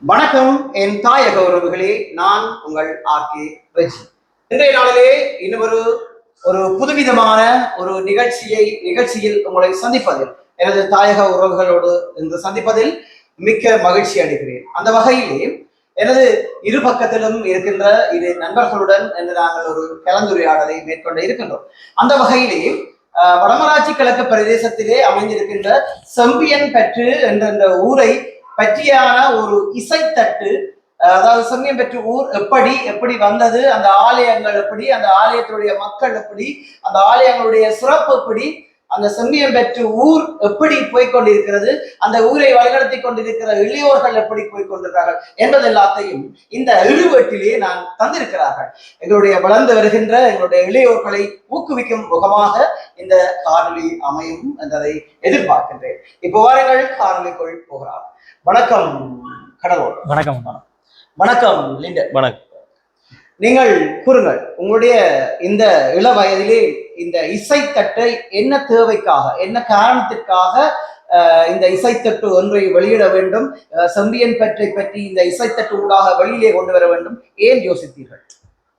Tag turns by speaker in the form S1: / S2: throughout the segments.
S1: வணக்கம் என் தாயக உறவுகளே, நான் உங்கள் ஆர்கே ரெஜி. இன்றைய நாளிலே இன்னொரு ஒரு புதுவிதமான ஒரு நிகழ்ச்சியில் உங்களை சந்திப்பதில், எனது தாயக உறவுகளோடு இன்று சந்திப்பதில் மிக்க மகிழ்ச்சி அடைகிறேன். அந்த வகையிலே எனது இரு பக்கத்திலும் இருக்கின்ற இரு நண்பர்களுடன் என்று நாங்கள் ஒரு கலந்துரையாடலை மேற்கொண்டு இருக்கின்றோம். அந்த வகையிலே வடமராட்சி கிழக்கு பிரதேசத்திலே அமைந்திருக்கின்ற செம்பியன் பற்று என்ற ஊரை பற்றியான ஒரு இசைத்தட்டு, அதாவது செம்மியம் பெற்ற ஊர் எப்படி வந்தது, அந்த ஆலயங்கள் எப்படி, அந்த ஆலயத்தினுடைய மக்கள் எப்படி, அந்த ஆலயங்களுடைய சிறப்பு எப்படி, அந்த செம்மியம் பெற்ற ஊர் எப்படி போய்கொண்டிருக்கிறது, அந்த ஊரை வழிநடத்தி கொண்டிருக்கிற இளையோர்கள் எப்படி போய்கொண்டிருக்கிறார்கள் என்பது எல்லாத்தையும் இந்த இழுவெட்டிலே நான் தந்திருக்கிறார்கள். எங்களுடைய வளர்ந்து வருகின்ற எங்களுடைய இளையோர்களை ஊக்குவிக்கும் முகமாக இந்த காணொலி அமையும் என்பதை எதிர்பார்க்கின்றேன். இப்போ வாருங்கள், காணொலிக்குள் போகிறார். வணக்கம் கடலூர்.
S2: வணக்கம்.
S1: வணக்கம் லிண்டன்.
S2: வணக்கம்.
S1: நீங்கள் கூறுங்கள், உங்களுடைய இந்த இள வயதிலே இந்த இசைத்தட்டை என்ன தேவைக்காக, என்ன காரணத்திற்காக இந்த இசைத்தட்டு ஒன்றை வெளியிட வேண்டும், செம்பியன் பற்றி இந்த இசைத்தட்டு ஊடாக வெளியிலே கொண்டு வர வேண்டும், ஏன் யோசித்தீர்கள்?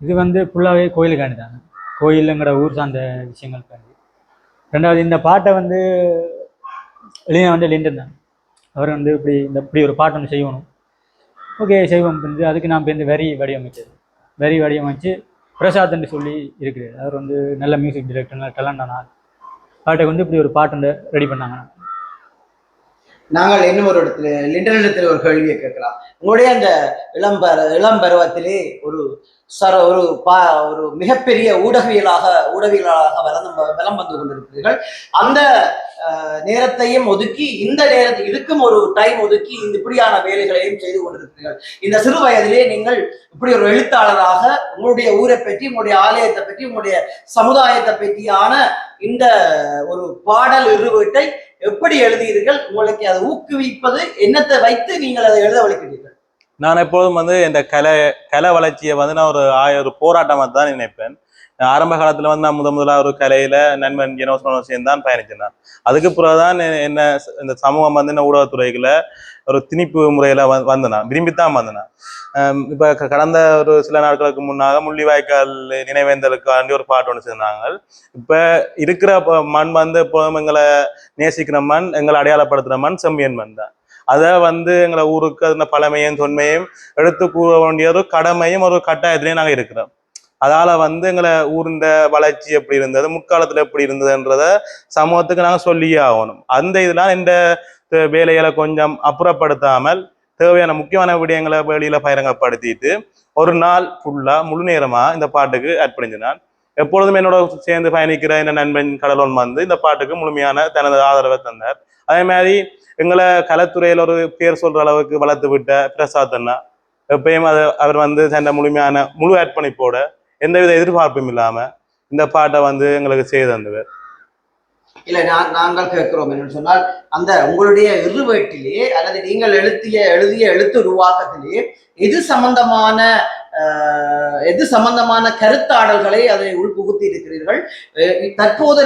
S2: இது ஃபுல்லாகவே கோயிலுக்காண்டி தானே, கோயிலுங்கிற ஊர் சார்ந்த விஷயங்களுக்காண்டி. ரெண்டாவது, இந்த பாட்டை எழுதின லிண்டன் தான். அவர் இப்படி ஒரு பாட்டு ஒன்று செய்யணும், ஓகே செய்வோம். அதுக்கு நான் வரி வடிவமைச்சு பிரசாத்ன்னு சொல்லி இருக்கிறார். அவர் நல்ல மியூசிக் டைரக்டர், நல்ல டேலண்டான ஆள். பாட்டை இப்படி ஒரு பாட்டு ரெடி பண்ணாங்க.
S1: நாங்கள் இன்னும் ஒரு இடத்துல லிண்டனிடத்தில் ஒரு கேள்வியை கேட்கலாம். உங்களுடைய அந்த இளம் பருவத்திலே ஒரு மிகப்பெரிய ஊடகவியலாளராக வலம் வந்து கொண்டிருக்கிறீர்கள். அந்த நேரத்தையும் ஒதுக்கி, இந்த நேரத்தில் இதுக்கும் ஒரு டைம் ஒதுக்கி இப்படியான வேலைகளையும் செய்து கொண்டிருக்கிறீர்கள். இந்த சிறு வயதிலே நீங்கள் இப்படி ஒரு எழுத்தாளராக உங்களுடைய ஊரை பற்றி, உங்களுடைய ஆலயத்தை பற்றி, உங்களுடைய சமுதாயத்தை பற்றியான இந்த ஒரு பாடல் இறுவீட்டை எப்படி எழுதுகிறீர்கள்? உங்களுக்கு அதை ஊக்குவிப்பது என்னத்தை வைத்து நீங்கள் அதை எழுத வலிக்கிறீர்கள்?
S3: நான் எப்போதும் இந்த கலை வளர்ச்சியை நான் ஒரு போராட்டமாக தான் நினைப்பேன். ஆரம்ப காலத்துல நான் முதலா ஒரு கலையில நண்பன் ஜெனோசன் தான் பயணிச்சேன். அதுக்கு பிறகுதான் என்ன இந்த சமூகம் என்ன ஊடகத்துறைகளை ஒரு திணிப்பு முறையில வந்தேன், விரும்பித்தான் வந்தேன். இப்ப கடந்த ஒரு சில நாட்களுக்கு முன்னாக முள்ளிவாய்க்கால் நினைவேந்தலுக்காண்டி ஒரு பாட்டு ஒன்று சேர்ந்தாங்க. இப்ப இருக்கிற மண் எப்போதும் எங்களை நேசிக்கிற மண், எங்களை அடையாளப்படுத்துற மண் செம்பியன் மண் தான். அதை எங்களை ஊருக்கு அந்த பழமையும் தொன்மையும் எடுத்து கூற வேண்டிய ஒரு கடமையும் ஒரு கட்டாயத்திலையும் நாங்கள் இருக்கிறோம். அதால எங்களை ஊர்ந்த வளர்ச்சி எப்படி இருந்தது, முற்காலத்துல எப்படி இருந்ததுன்றத சமூகத்துக்கு நாங்கள் சொல்லியே ஆகணும். அந்த இதெல்லாம் இந்த வேலைகளை கொஞ்சம் அப்புறப்படுத்தாமல் தேவையான முக்கியமான விடயங்களை வெளியில பகிரங்கப்படுத்திட்டு ஒரு நாள் ஃபுல்லா முழு நேரமா இந்த பாட்டுக்கு அர்ப்பணிச்சினான். எப்பொழுதும் என்னோட சேர்ந்து பயணிக்கிற இந்த நண்பன் கடலோன் இந்த பாட்டுக்கு முழுமையான தனது ஆதரவை தந்தார். அதே மாதிரி எங்களை கலைத்துறையில் ஒரு பேர் சொல்ற அளவுக்கு வளர்த்து விட்ட பிரசாத் அண்ணா எப்பயும் அவர் தன்னை முழு அர்ப்பணிப்போட எந்தவித எதிர்பார்ப்பும் இல்லாம இந்த பாட்டை எங்களுக்கு செய்து தந்தவர்.
S1: இல்லை, நாங்கள் கேட்கிறோம் என்னன்னு சொன்னால், அந்த உங்களுடைய இறுவேட்டிலே அல்லது நீங்கள் எழுதிய எழுத்து உருவாக்கத்திலே எது சம்பந்தமான கருத்தாடல்களை அதை உள்புகுத்தி இருக்கிறீர்கள்? தற்போது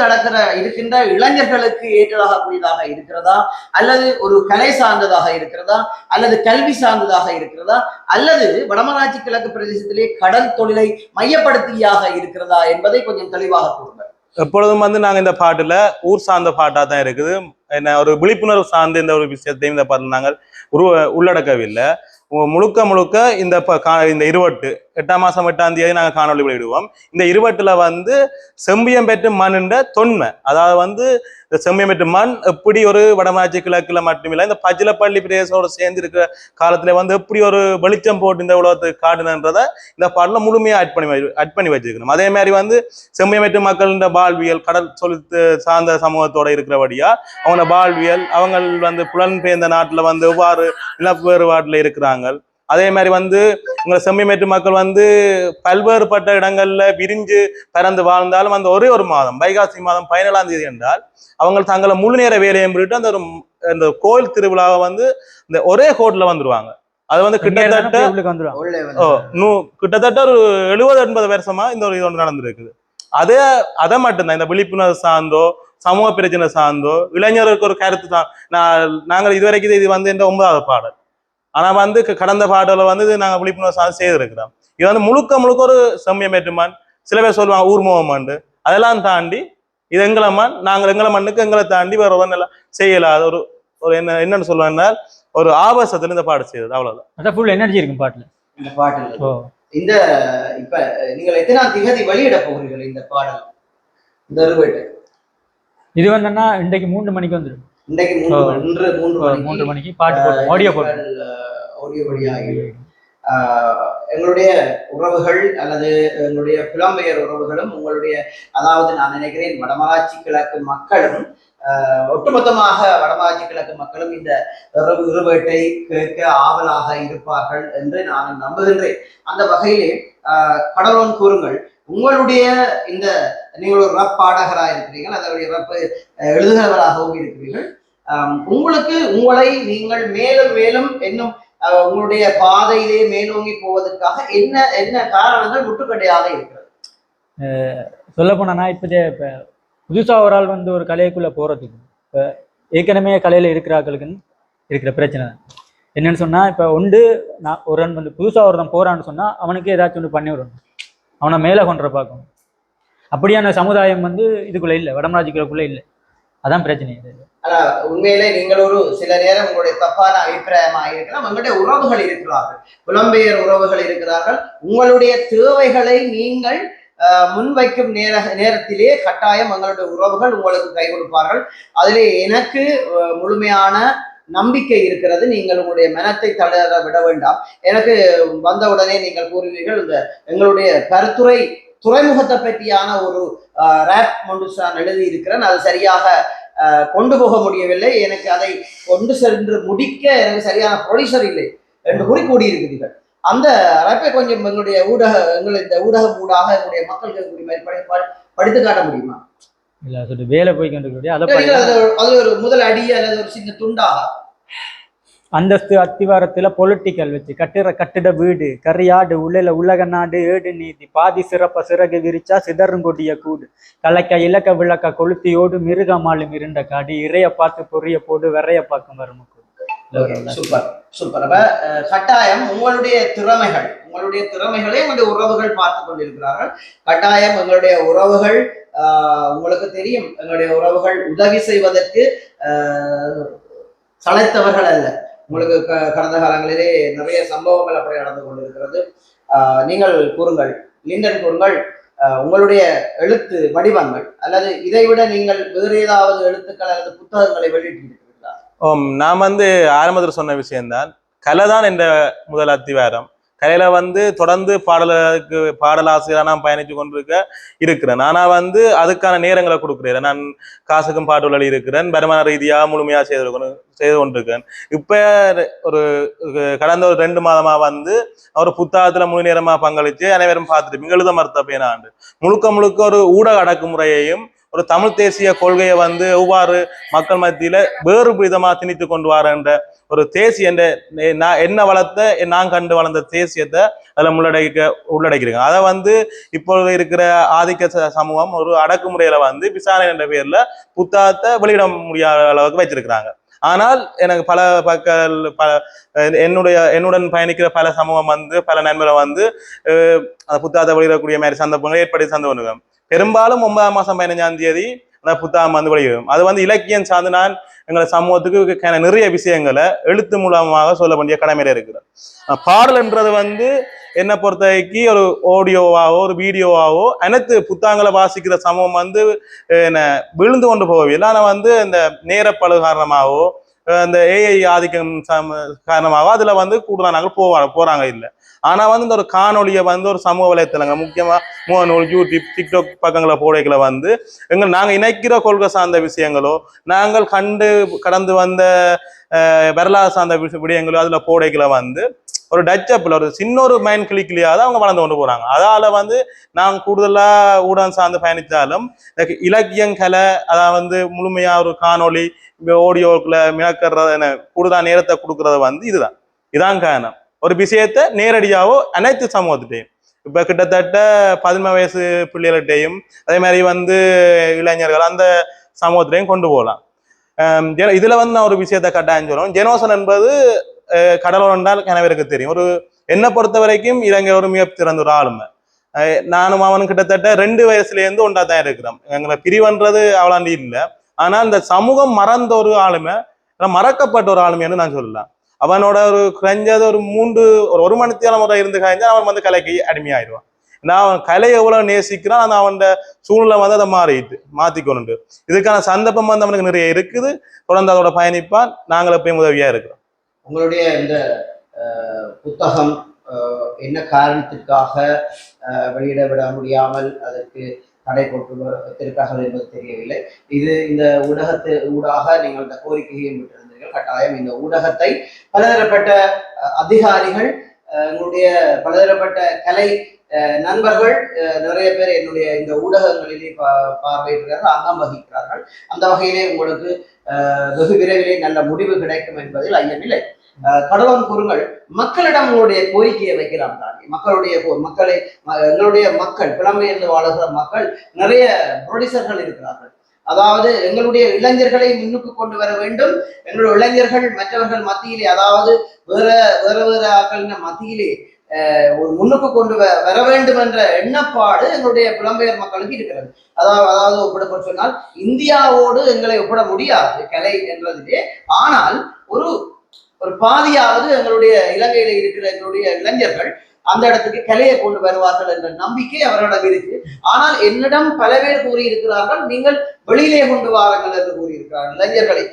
S1: இருக்கின்ற இளைஞர்களுக்கு ஏற்றதாகக்கூடியதாக இருக்கிறதா, அல்லது ஒரு கலை சார்ந்ததாக இருக்கிறதா, அல்லது கல்வி சார்ந்ததாக இருக்கிறதா, அல்லது வடமராட்சி கிழக்கு பிரதேசத்திலே கடல் தொழிலை மையப்படுத்தியாக இருக்கிறதா என்பதை கொஞ்சம் தெளிவாக கூறுங்கள்.
S3: எப்பொழுதும் நாங்க இந்த பாட்டுல ஊர் சார்ந்த பாட்டா தான் இருக்குது. என்ன ஒரு விழிப்புணர்வு சார்ந்த இந்த ஒரு விஷயத்தையும் இந்த பாட்டுல நாங்கள் உள்ளடக்கவில்லை. முழுக்க இந்த 8 மாசம் 8ஆம் தேதி நாங்கள் காணொலி வெளியிடுவோம். இந்த 20 செம்பியம் பெற்று மண்ணுன்ற தொன்மை, அதாவது இந்த செம்பியம் பெற்று மண் எப்படி ஒரு வடமராட்சி கிழக்குல மட்டுமில்லை, இந்த பச்சிலப்பள்ளி பிரதேசோட சேர்ந்து இருக்கிற காலத்துல எப்படி ஒரு வெளிச்சம் போட்டு இந்த உலகத்துக்கு காட்டுனன்றத இந்த பாடல முழுமையா அட் பண்ணி வச்சிருக்கணும். அதே மாதிரி செம்பியம் பெற்று மக்கள் வாழ்வியல் கடல் சார்ந்த சமூகத்தோட இருக்கிறபடியா அவங்க வாழ்வியல், அவங்க புலன்பெயர்ந்த நாட்டுல எவ்வாறு இழப்பு வேறுபாட்டுல இருக்கிறாங்க. அதே மாதிரி உங்களை செம்மிமேட்டு மக்கள் பல்வேறுபட்ட இடங்கள்ல விரிஞ்சு பறந்து வாழ்ந்தாலும் ஒரே ஒரு மாதம் வைகாசி மாதம் 17ஆம் தேதி என்றால் அவங்க தங்களை முழு நேர வேலையை முடிட்டு அந்த கோயில் திருவிழாவை இந்த ஒரே கோட்ல வந்துருவாங்க. அது கிட்டத்தட்ட ஒரு 70-80 வருஷமா இந்த ஒரு இது ஒன்று நடந்திருக்குது. அதை மட்டும்தான் இந்த விழிப்புணர்வு சார்ந்தோ சமூக பிரச்சனை சார்ந்தோ இளைஞருக்கு ஒரு கருத்து தான். நாங்கள் இதுவரைக்கும் இது இந்த 9வது பாடல் ஆனா வந்து கடந்த பாடல வந்து நாங்க விழிப்புணர்வு சார்ந்து செய்திருக்கிறோம். இது வந்து முழுக்க முழுக்க ஒரு செம்மியம் ஏற்றுமான், சில பேர் சொல்லுவாங்க ஊர்முகமாண்டு, அதெல்லாம் தாண்டி இது எங்களை மண், நாங்கள் எங்களை மண்ணுக்கு எங்களை தாண்டி வேற ஒன்றும் செய்யலாத ஒரு ஒரு என்னன்னு சொல்லுவாங்கன்னா ஒரு ஆபாசத்துல இந்த பாடு செய்யுது, அவ்வளவுதான்.
S2: அதான் ஃபுல் எனர்ஜி இருக்கும் பாட்டுல.
S1: இந்த பாட்டுல
S2: ஓ
S1: இந்த இப்ப நீங்கள் எத்தனாம் திகதி வெளியிட போகிறீர்கள் இந்த பாடல், இந்த அறுவேட்டை?
S2: இது வந்தோன்னா இன்றைக்கு 3 மணிக்கு வந்துடும்.
S1: இன்றைக்கு இன்று
S2: 3 மணிக்கு பாட்டு போட்டு ஆடியோ போட்டு
S1: ஆடியோ வழியாக எங்களுடைய உறவுகள் அல்லது எங்களுடைய புலம்பெயர் உறவுகளும் உங்களுடைய, அதாவது நான் நினைக்கிறேன் வடமராட்சி கிழக்கு மக்களும் ஒட்டுமொத்தமாக வடமராட்சி கிழக்கு மக்களும் இந்த இருவேட்டை கேட்க ஆவலாக இருப்பார்கள் என்று நான் நம்புகின்றேன். அந்த வகையிலே கடவுள் கூறுங்கள், உங்களுடைய இந்த நீங்கள் ஒரு ரப் பாடகராக இருக்கிறீர்கள், அதனுடைய ரப் எழுதுகிறவராகவும் இருக்கிறீர்கள். உங்களுக்கு உங்களை நீங்கள் மேலும் மேலும் இன்னும் உங்களுடைய பாதையிலே மேலோங்கி போவதற்காக என்ன என்ன காரணங்கள் முட்டுக்கட்டையாக இருக்கிறது?
S2: சொல்ல போனா இப்ப புதுசா ஒரு ஆள் வந்து ஒரு கலைக்குள்ள போறதுக்கு இப்ப ஏற்கனவே கலையில இருக்கிறார்களுக்குன்னு இருக்கிற பிரச்சனை என்னன்னு சொன்னா, இப்ப நான் ஒரு வந்து புதுசா ஒருத்தன் போறான்னு சொன்னா அவனுக்கு ஏதாச்சும் ஒன்று பண்ணி விடணும், அவனை மேலே கொண்டுற பார்க்கணும். அப்படியான சமுதாயம் வந்து இதுக்குள்ள இல்லை, வடமராட்சிக்குள்ள இல்லை. அதான் பிரச்சனை.
S1: ஆனா உண்மையிலே நீங்கள் ஒரு சில நேரம் உங்களுடைய தப்பான அபிப்பிராயமாக இருக்கலாம். உங்களுடைய உறவுகள் இருக்கிறார்கள், புலம்பெயர் உறவுகள் இருக்கிறார்கள். உங்களுடைய தேவைகளை நீங்கள் முன்வைக்கும் நேரத்திலே கட்டாயம் எங்களுடைய உறவுகள் உங்களுக்கு கை கொடுப்பார்கள். அதிலே எனக்கு முழுமையான நம்பிக்கை இருக்கிறது. நீங்கள் உங்களுடைய மனத்தை தளர விட வேண்டாம். எனக்கு வந்தவுடனே நீங்கள் கூறுவீர்கள், இந்த எங்களுடைய கருத்துரை துறைமுகத்தை பற்றியான ஒரு ரேப் மொண்டுசான் எழுதி இருக்கிறேன், அது சரியாக கொண்டு போக முடியவில்லை, எனக்கு அதை கொண்டு சென்று முடிக்க எனக்கு சரியான ப்ரொடியூசர் இல்லை என்று கூறியிருக்கிறீர்கள். அந்த ரேப்பை கொஞ்சம் எங்களுடைய இந்த ஊடகம் ஊடாக எங்களுடைய மக்களுக்கு படித்து காட்ட முடியுமா?
S2: இல்ல சொல்லி வேலை போய்கிட்டு
S1: அது ஒரு முதல் அடி அல்லது ஒரு சின்ன துண்டாக
S2: அந்தஸ்து அத்திவாரத்துல பொலிட்டிக்கல் வச்சு கட்டிட வீடு கரியாடு உலக நாடு ஏடு நீதி பாதி சிறப்ப சிறகு விரிச்சா சிதறுங்கொடிய கூடு கலைக்க இலக்க விளக்க கொளுத்தியோடு மிருகமாலும் இருண்ட காடு இறைய பார்த்து பொரிய போடு விரைய பார்க்கும் வரும்.
S1: Super super. அப்ப கட்டாயம் உங்களுடைய திறமைகளை உங்களுடைய உறவுகள் பார்த்து கொண்டிருக்கிறார்கள். கட்டாயம் எங்களுடைய உறவுகள் உங்களுக்கு தெரியும், எங்களுடைய உறவுகள் உதவி செய்வதற்கு சளைத்தவர்கள் அல்ல. உங்களுக்கு கடந்த காலங்களிலே நிறைய சம்பவங்கள் அப்படி நடந்து கொண்டிருக்கிறது. நீங்கள் கூறுங்கள், லிண்டன் கூறுங்கள், உங்களுடைய எழுத்து வடிவங்கள் அல்லது இதைவிட நீங்கள் வேறு ஏதாவது எழுத்துக்கள் அல்லது புத்தகங்களை வெளியிட்டிருக்கிறீர்களா?
S3: நான் வந்து ஆரம்பத்தில் சொன்ன விஷயம்தான், கலை தான் என்ற முதல் அத்திவாரம். கலையில வந்து தொடர்ந்து பாடலாசிரியராக நான் பயணிச்சு கொண்டிருக்க இருக்கிறேன். ஆனா வந்து அதுக்கான நேரங்களை கொடுக்குறேன். நான் காசுக்கும் பாட்டுகள் இருக்கிறேன், வருமான ரீதியாக முழுமையா செய்து கொண்டிருக்கேன். இப்ப ஒரு கடந்த ஒரு 2 மாதமா வந்து ஒரு புத்தகத்துல முழு நேரமா பங்களிச்சு அனைவரும் பார்த்துட்டு எழுத மறுத்த ஆண்டு முழுக்க ஒரு ஊடக அடக்குமுறையையும் ஒரு தமிழ் தேசிய கொள்கையை வந்து எவ்வாறு மக்கள் மத்தியில வேறு விதமா திணித்து கொண்டு வரன்ற ஒரு தேசிய என்ன வளர்த்த நான் கண்டு வளர்ந்த தேசியத்தை அதில் உள்ளடக்கிருங்க. அதை வந்து இப்பொழுது இருக்கிற ஆதிக்க சமூகம் ஒரு அடக்குமுறையில வந்து விசாரணை என்ற பேர்ல புத்தகத்தை வெளியிட முடியாத அளவுக்கு வச்சிருக்கிறாங்க. ஆனால் எனக்கு என்னுடன் பயணிக்கிற பல சமூகம் வந்து பல நண்பர்கள் வந்து அந்த புத்தகத்தை வெளியிடக்கூடிய மாதிரி சந்தர்ப்பங்கள் ஏற்படுத்தி சந்தோம். பெரும்பாலும் 9ஆம் மாசம் 15ஆம் தேதி அந்த புத்தகம் வந்து வெளியிடும். அது வந்து இலக்கியம் சார்ந்து நான் எங்களை சமூகத்துக்கு நிறைய விஷயங்களை எழுத்து மூலமாக சொல்ல வேண்டிய கடமையில இருக்கிறேன். பாடல்ன்றது வந்து என்னை பொறுத்தவரைக்கு ஒரு ஆடியோவாவோ ஒரு வீடியோவாவோ அனைத்து புத்தகங்களை வாசிக்கிற சமூகம் வந்து என்ன விழுந்து கொண்டு போகவில்லை. ஆனால் வந்து இந்த நேரப்பழு காரணமாகவோ இந்த ஏஐ ஆதிக்கம் காரணமாக அதுல வந்து கூடுதல் நாங்கள் போறாங்க இல்லை. ஆனா வந்து இந்த ஒரு காணொலியை வந்து ஒரு சமூக வலைத்தளங்கள் முக்கியமா முகநூல், யூடியூப், டிக்டாக் பக்கங்களை போடைகளை வந்து நாங்க இணைக்கிற கொள்கை சார்ந்த விஷயங்களோ நாங்கள் கடந்து வந்த வரலாறு சார்ந்த விடயங்களோ அதுல போடைகளை வந்து ஒரு டச்சப்ல ஒரு சின்ன ஒரு மைண்ட் கிளிக்லியாவது அவங்க வளர்ந்து கொண்டு போறாங்க. அதால வந்து நான் கூடுதலா ஊடகம் சார்ந்து பயணித்தாலும் இலக்கியம் கலை அதாவது வந்து முழுமையா ஒரு காணொலி ஆடியோக்குள்ள மிளக்கிறது கூடுதல் நேரத்தை கொடுக்கறது வந்து இதான் காரணம். ஒரு விஷயத்த நேரடியாவோ அனைத்து சமூகத்திட்டையும் இப்ப கிட்டத்தட்ட 15 வயசு பிள்ளைகள்கிட்டையும் அதே மாதிரி வந்து இளைஞர்கள் அந்த சமூகத்திலையும் கொண்டு போகலாம். இதுல வந்து நான் ஒரு விஷயத்த கட்டாயம் சொல்றோம். ஜெனோசன் என்பது கடலோரம் என்றால் கனவருக்கு தெரியும். ஒரு என்னை பொறுத்த வரைக்கும் இலங்கை ஒரு மிக சிறந்த ஒரு ஆளுமை. நானும் அவனும் கிட்டத்தட்ட 2 வயசுலேருந்து ஒன்றா தான் இருக்கிறோம். எங்களை பிரிவன்றது அவ்வளோண்டி இல்லை. ஆனால் இந்த சமூகம் மறந்த ஒரு ஆளுமை, மறக்கப்பட்ட ஒரு ஆளுமைன்னு நான் சொல்லலாம். அவனோட ஒரு குறைஞ்சது ஒரு மணி நேரம் முறை இருந்து காய்ஞ்சா அவன் வந்து கலைக்கு அடிமையாயிடுவான். நான் அவன் கலை எவ்வளவு நேசிக்கிறான், அந்த அவன் சூழ்நிலை வந்து அதை மாத்திக்கொண்டு இதுக்கான சந்தர்ப்பம் வந்து அவனுக்கு நிறைய இருக்குது. தொடர்ந்து அதோட பயணிப்பான். நாங்கள் எப்பயும் உதவியா இருக்கிறோம்.
S1: உங்களுடைய இந்த புத்தகம் என்ன காரணத்திற்காக வெளியிட விட முடியாமல் அதற்கு தடை போட்டு வைத்திருக்கார்கள் என்பது தெரியவில்லை. இது இந்த ஊடாக நீங்கள் இந்த கோரிக்கையையும் விட்டிருந்தீர்கள். கட்டாயம் இந்த ஊடகத்தை பலதரப்பட்ட அதிகாரிகள், உங்களுடைய பலதரப்பட்ட கலை நண்பர்கள் நிறைய பேர் என்னுடைய இந்த ஊடகங்களிலே பார்வையிடுகிறார்கள், அங்கம் வகிக்கிறார்கள். அந்த வகையிலே உங்களுக்கு வெகு விரைவிலே நல்ல முடிவு கிடைக்கும் என்பதில் ஐயமில்லை. கடலோன் கூறுங்கள், மக்களிடம் உங்களுடைய கோரிக்கையை வைக்கலாம் தானே. எங்களுடைய மக்கள், புலம்பெயர்ந்து வாழுகிற மக்கள் நிறைய ப்ரொடியூசர்கள் இருக்கிறார்கள். அதாவது எங்களுடைய இளைஞர்களை முன்னுக்கு கொண்டு வர வேண்டும். எங்களுடைய இளைஞர்கள் மற்றவர்கள் மத்தியிலே, அதாவது வேற ஆக்களின் மத்தியிலே ஒரு முன்னுக்கு கொண்டு வர வேண்டும் என்ற எண்ணப்பாடு எங்களுடைய புலம்பெயர் மக்களுக்கு இருக்கிறது. அதாவது ஒப்பிட சொன்னால் இந்தியாவோடு எங்களை ஒப்பிட முடியாது கலை என்றதிலே. ஆனால் ஒரு பாதியாவது எங்களுடைய இலங்கையில இருக்கிற எங்களுடைய இளைஞர்கள் அந்த இடத்துக்கு கலையை கொண்டு வருவார்கள் என்ற நம்பிக்கை அவர்களிடம் இருக்கு. ஆனால் என்னிடம் பல பேர் கூறியிருக்கிறார்கள், நீங்கள் வெளியிலே கொண்டு வாருங்கள் என்று கூறியிருக்கிறார்கள். இளைஞர்களை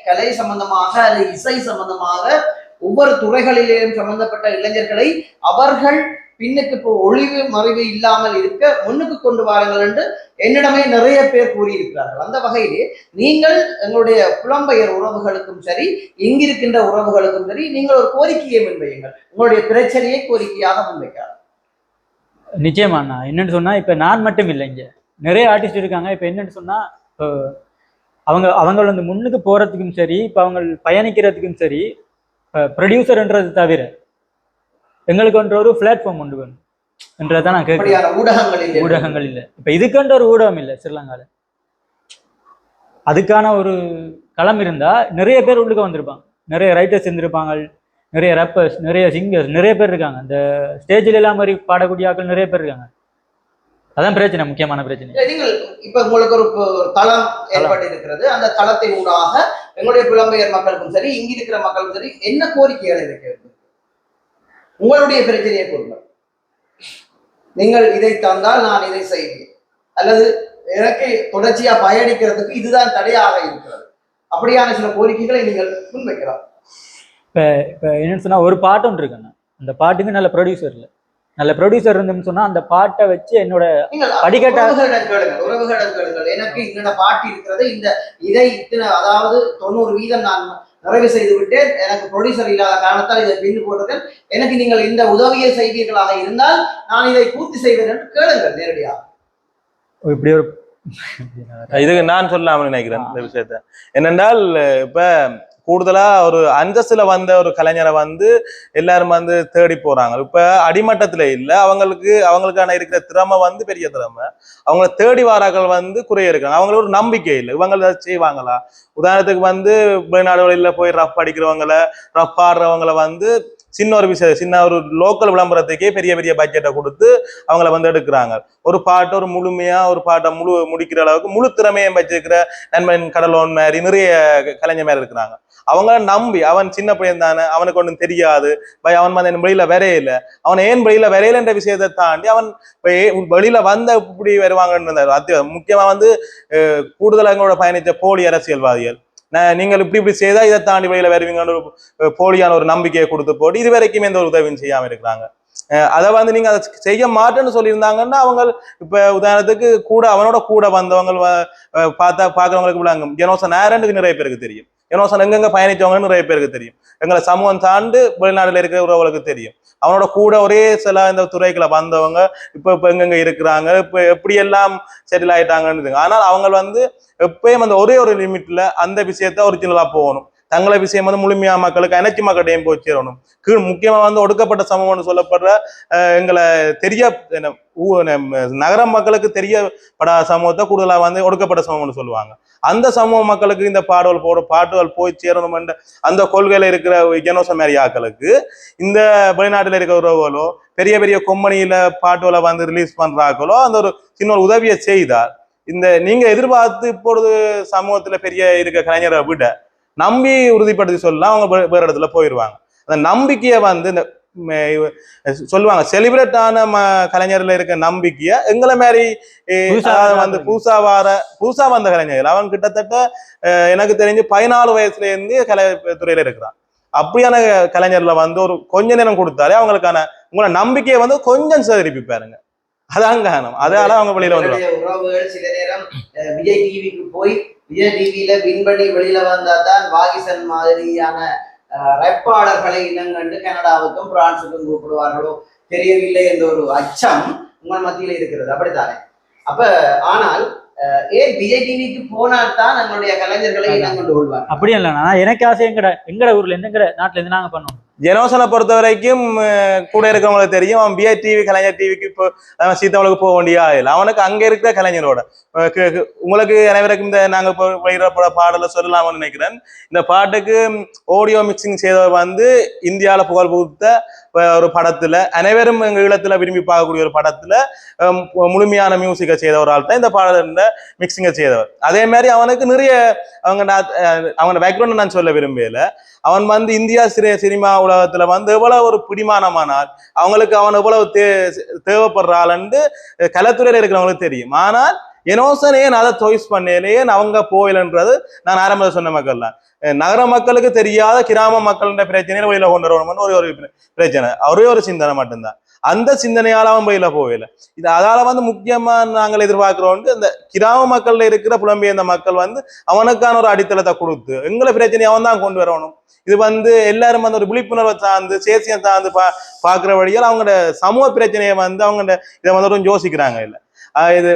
S1: கலை சம்பந்தமாக அல்லது இசை சம்பந்தமாக ஒவ்வொரு துறைகளிலேயும் சம்பந்தப்பட்ட இளைஞர்களை அவர்கள் பின்னுக்கு இப்போ ஒளிவு மறைவு இல்லாமல் இருக்க முன்னுக்கு கொண்டு வாருங்கள் என்று என்னிடமே நிறைய பேர் கூறியிருக்கிறார்கள். அந்த வகையிலே நீங்கள் எங்களுடைய புலம்பெயர் உறவுகளுக்கும் சரி, இங்கிருக்கின்ற உறவுகளுக்கும் சரி, நீங்கள் ஒரு கோரிக்கையை முன்வையுங்கள். உங்களுடைய பிரச்சனையை கோரிக்கையாக முன்வைக்கிறார்.
S2: நிச்சயமா என்னன்னு சொன்னா, இப்ப நான் மட்டும் இல்லை, இங்க நிறைய ஆர்டிஸ்ட் இருக்காங்க. இப்ப என்னன்னு சொன்னா, அவங்க வந்து முன்னுக்கு போறதுக்கும் சரி, இப்ப அவங்க பயணிக்கிறதுக்கும் சரி, ப்ரொடியூசர்ன்றது தவிர எங்களுக்கு ஒரு பிளாட்ஃபார்ம் கொண்டு வேணும் என்றதான் நான் கேட்கிறேன். ஊடகங்கள் இல்லை. இப்ப இதுக்குன்ற ஒரு ஊடகம் இல்லை ஸ்ரீலங்கால. அதுக்கான ஒரு களம் இருந்தா நிறைய பேர் உள்ளுக்கு வந்திருப்பாங்க. நிறைய ரைட்டர்ஸ் இருந்திருப்பாங்க, நிறைய ரேப்பர்ஸ், நிறைய சிங்கர்ஸ், நிறைய பேர் இருக்காங்க. இந்த ஸ்டேஜில் எல்லாம் மாதிரி பாடக்கூடிய ஆட்கள் நிறைய பேர் இருக்காங்க. அதான் பிரச்சனை, முக்கியமான பிரச்சனை.
S1: நீங்கள் இப்ப உங்களுக்கு ஒரு தளம் ஏற்பட்டு இருக்கிறது. அந்த தளத்தின் ஊடாக எங்களுடைய புலம்பெயர் மக்களுக்கும் சரி, இங்க இருக்கிற மக்களுக்கும் சரி, என்ன கோரிக்கைகளை வைக்கிறது? உங்களுடைய பிரச்சனையை கூறுங்கள். நீங்கள் இதை தந்தால் நான் இதை செய்வேன், அல்லது எனக்கு தொடர்ச்சியா பயணிக்கிறதுக்கு இதுதான் தடையாக இருக்கிறது, அப்படியான சில கோரிக்கைகளை நீங்கள் முன்வைக்கலாம்.
S2: இப்ப என்னன்னு சொன்னா, ஒரு பாட்டு ஒன்று இருக்குண்ணா. அந்த பாட்டுக்கு நல்ல ப்ரொடியூசர் இல்லை. நல்ல ப்ரொடியூசர் இருந்துன்னு சொன்னா அந்த பாட்டை வச்சு என்னோட படிக்கட்ட
S1: உறவுகளிடம் கேளுங்கள். எனக்கு இந்த பாட்டு இருக்கிறது, இதை இத்தனை, அதாவது 90% நான் நிறைவு செய்து விட்டேன், எனக்கு ப்ரொடியூசர் இல்லாத காரணத்தால் இதை பின்னு போட்டிருக்கேன், எனக்கு நீங்கள் இந்த உதவியை செய்வீர்களாக இருந்தால் நான் இதை பூர்த்தி செய்வேன் என்று கேளுங்கள் நேரடியாக.
S2: இப்படி ஒரு
S3: இதுக்கு நான் சொல்லாமல் நினைக்கிறேன் இந்த விஷயத்த. என்னென்றால் இப்ப கூடுதலா ஒரு அந்தஸ்துல வந்த ஒரு கலைஞரை வந்து எல்லாரும் வந்து தேடி போறாங்க. இப்ப அடிமட்டத்துல இல்ல, அவங்களுக்கான இருக்கிற திறமை வந்து பெரிய திறமை. அவங்கள தேடி வாராக்கள் வந்து குறைய இருக்காங்க. அவங்களுக்கு ஒரு நம்பிக்கை இல்லை, இவங்க செய்வாங்களா. உதாரணத்துக்கு வந்து வெளிநாடுகளில் போய் ரஃப் அடிக்கிறவங்களை, ரஃப் ஆடுறவங்களை வந்து சின்ன ஒரு லோக்கல் விளம்பரத்துக்கே பெரிய பெரிய பட்ஜெட்டை கொடுத்து அவங்கள வந்து எடுக்கிறாங்க. ஒரு பாட்டை ஒரு முழுமையா ஒரு பாட்டை முடிக்கிற அளவுக்கு முழு திறமையை வச்சிருக்கிற நண்பன் கடலோன் மாதிரி நிறைய கலைஞர் மாதிரி இருக்கிறாங்க. அவங்கள நம்பி, அவன் சின்ன பையன் தானே, அவனுக்கு ஒன்றும் தெரியாது, அவன் வந்து வெளியில வரையில, அவன் ஏன் வெளியில வரையிலன்ற விஷயத்தை தாண்டி அவன் வெளியில வந்த இப்படி வருவாங்கன்னு முக்கியமா வந்து கூடுதலாக எங்களோட பயணித்த போலி அரசியல்வாதிகள், நீங்கள் இப்படி செய்தா இதை தாண்டி வெளியில வருவீங்கன்னு ஒரு போலியான ஒரு நம்பிக்கையை கொடுத்து போட்டு இது வரைக்கும் எந்த ஒரு உதவியும் செய்யாம இருக்கிறாங்க. அதை வந்து நீங்க அதை செய்ய மாட்டேன்னு சொல்லியிருந்தாங்கன்னா அவங்க இப்ப உதாரணத்துக்கு அவனோட கூட வந்தவங்க பாக்குறவங்களுக்கு விளங்கும். ஜெனோசன் நேரண்டுக்கு நிறைய பேருக்கு தெரியும், ஜெனோசன் எங்கெங்க பயணிச்சவங்கன்னு நிறைய பேருக்கு தெரியும், எங்களை சமூகம் சார்ந்து வெளிநாடுல இருக்கிற உறவுகளுக்கு தெரியும். அவனோட கூட ஒரே சில இந்த துறைகளை வந்தவங்க இப்ப எங்கெங்க இருக்கிறாங்க, இப்ப எப்படியெல்லாம் செட்டில் ஆயிட்டாங்கன்னு. ஆனால் அவங்க வந்து எப்பயும் அந்த ஒரே ஒரு லிமிட்ல அந்த விஷயத்த ஒரிஜினலா போகணும். தங்களை விஷயம் வந்து முழுமையா மக்களுக்கு அனைத்து மக்கள்கிட்டையும் போய் சேரணும். முக்கியமா வந்து ஒடுக்கப்பட்ட சமூகம்னு சொல்லப்படுற எங்களை தெரிய நகர மக்களுக்கு தெரியப்படாத சமூகத்தை கூடுதலா வந்து ஒடுக்கப்பட்ட சமூகம்னு சொல்லுவாங்க. அந்த சமூக மக்களுக்கு இந்த பாட்டுகள் போய் சேரணும் என்ற அந்த கொள்கையில இருக்கிற ஜெனோசன் மாதிரி ஆக்களுக்கு இந்த வெளிநாட்டுல இருக்கிற உறவுகளோ பெரிய பெரிய கொம்பனியில பாட்டுகளை வந்து ரிலீஸ் பண்றாக்களோ அந்த ஒரு சின்ன ஒரு உதவியை செய்தார். இந்த நீங்க எதிர்பார்த்து இப்பொழுது சமூகத்துல பெரிய இருக்க கலைஞரை விட நம்பி உறுதிப்படுத்தி சொல்லலாம், அவங்க வேற இடத்துல போயிடுவாங்க. அந்த நம்பிக்கையை வந்து இந்த சொல்லுவாங்க செலிபிரேட்டான கலைஞர்ல இருக்க நம்பிக்கைய எங்களை மாதிரி வந்து புதுசா வந்த கலைஞர்கள் அவன் கிட்டத்தட்ட எனக்கு தெரிஞ்சு 14 வயசுல இருந்து கலைத்துறையில இருக்கிறான். அப்படியான கலைஞர்ல வந்து ஒரு கொஞ்ச நேரம் கொடுத்தாலே அவங்களுக்கான உங்களை நம்பிக்கையை வந்து கொஞ்சம் திருப்பி பாருங்க. அதான் காரணம். அதனால அவங்க வெளியில வந்து
S1: உறவுகள் சில நேரம் விஜய் டிவிக்கு போய் விஜய் டிவியில வின் பண்ணி வெளியில வந்தா தான் வாகிசன் மாதிரியான ரப்பாளர்களை இனங்கண்டு கனடாவுக்கும் பிரான்சுக்கும் கூப்பிடுவார்களோ தெரியவில்லை என்ற ஒரு அச்சம் உங்கள் மத்தியில இருக்கிறது. அப்படித்தானே? அப்ப ஆனால் ஏன் விஜய் டிவிக்கு போனால்தான் நம்மளுடைய கலைஞர்களை இனங்கண்டு கொள்வார்?
S2: அப்படியே இல்லைண்ணா, எனக்கு ஆசை எங்கட ஊர்ல இருந்து எங்கட நாட்டுல இருந்து நாங்க பண்ணுவோம்.
S3: ஜெனோசனை பொறுத்த வரைக்கும் கூட இருக்கிறவங்களுக்கு தெரியும், அவன் பிஐ டிவி கலைஞர் டிவிக்கு இப்போ சீத்தவனுக்கு போக வேண்டிய ஆயில் அவனுக்கு அங்க இருக்கிற கலைஞரோட உங்களுக்கு அனைவருக்கும் இந்த நாங்க இப்போ வைரப்பட பாடலை சொல்லலாம்னு நினைக்கிறேன். இந்த பாட்டுக்கு ஆடியோ மிக்சிங் செய்தவர் வந்து இந்தியாவில புகழ் புகுத்த ஒரு படத்துல அனைவரும் எங்க ஈழத்துல விரும்பி பார்க்கக்கூடிய ஒரு படத்துல முழுமையான மியூசிக்கை செய்த ஒரு ஆள் தான் இந்த பாடல மிக்சிங்கை செய்தவர். அதே மாதிரி அவனுக்கு நிறைய அவங்க பேக்ரவுண்ட் நான் சொல்ல விரும்பல. அவன் வந்து இந்தியா சினிமா உலகத்துல வந்து எவ்வளவு ஒரு பிடிமானமானால் அவங்களுக்கு அவன் எவ்வளவு தேவைப்படுற ஆளுன்னு கலைத்துறையில இருக்கிறவங்களுக்கு தெரியும். ஆனால் ஜெனோசன் ஏன் அதை சாய்ஸ் பண்ணலையே அவங்க போயிலன்றது நான் ஆரம்பத்தில் சொன்ன மக்கள் தான். நகர மக்களுக்கு தெரியாத கிராம மக்கள்ன்ற பிரச்சனையில வழியில கொண்டு வரணும்னு ஒரு பிரச்சனை, ஒரே ஒரு சிந்தனை மட்டும்தான். அந்த சிந்தனையால அவன் வழியில போகல. இது அதால வந்து முக்கியமா நாங்கள் எதிர்பார்க்கிறோம் இந்த கிராம மக்கள்ல இருக்கிற புலம்பெயர்ந்த மக்கள் வந்து அவனுக்கான ஒரு அடித்தளத்தை கொடுத்து எங்களை பிரச்சனையை அவன் தான் கொண்டு வரணும். இது வந்து எல்லாரும் வந்து ஒரு விழிப்புணர்வை சார்ந்து சேசியம் சார்ந்து பாக்குற வழியால் அவங்களோட சமூக பிரச்சனையை வந்து அவங்க இதை வந்து ஒரு யோசிக்கிறாங்க. இல்லை இது